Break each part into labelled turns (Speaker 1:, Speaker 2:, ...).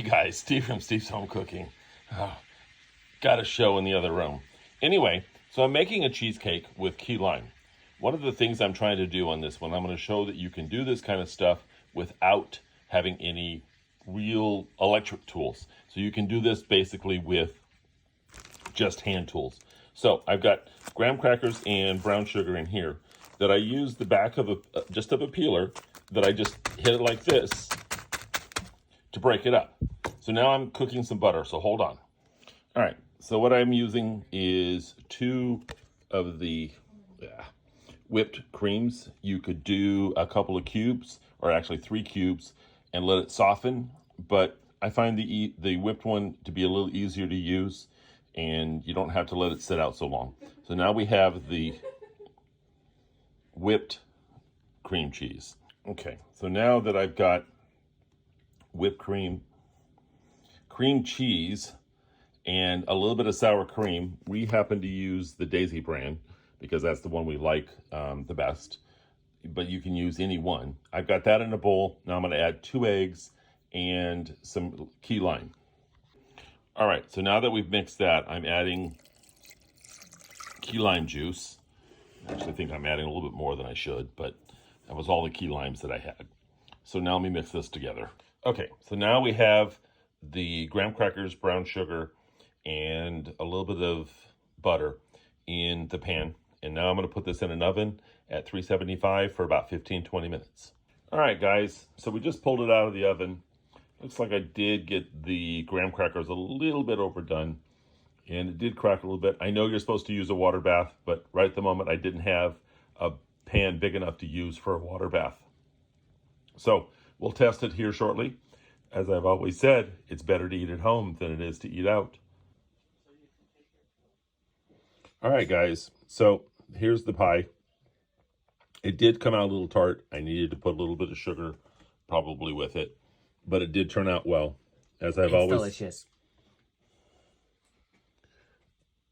Speaker 1: guys, Steve from Steve's Home Cooking. Oh, got a show in the other room. Anyway, so I'm making a cheesecake with key lime. One of the things I'm trying to do on this one, I'm going to show that you can do this kind of stuff without having any real electric tools. So you can do this basically with just hand tools. So I've got graham crackers and brown sugar in here that I use the back of a peeler that I just hit it like this to break it up. So now I'm cooking some butter, so hold on. All right, so what I'm using is 2 of the whipped creams. You could do a couple of cubes, or actually 3 cubes, and let it soften, but I find the whipped one to be a little easier to use, and you don't have to let it sit out so long. So now we have the whipped cream cheese. Okay, so now that I've got whipped cream, cream cheese, and a little bit of sour cream, we happen to use the Daisy brand because that's the one we like the best, but you can use any one. I've got that in a bowl. Now I'm going to add 2 eggs and some key lime. All right, so now that we've mixed that, I'm adding key lime juice. I actually think I'm adding a little bit more than I should, but that was all the key limes that I had. So now let me mix this together. Okay, so now we have the graham crackers, brown sugar, and a little bit of butter in the pan. And now I'm going to put this in an oven at 375 for about 15-20 minutes. All right, guys, so we just pulled it out of the oven. Looks like I did get the graham crackers a little bit overdone, and it did crack a little bit. I know you're supposed to use a water bath, but right at the moment I didn't have a pan big enough to use for a water bath. So we'll test it here shortly. As I've always said, it's better to eat at home than it is to eat out. All right, guys, so here's the pie. It did come out a little tart. I needed to put a little bit of sugar probably with it, but it did turn out well. It's
Speaker 2: delicious.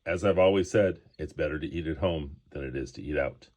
Speaker 1: As I've always said, it's better to eat at home than it is to eat out.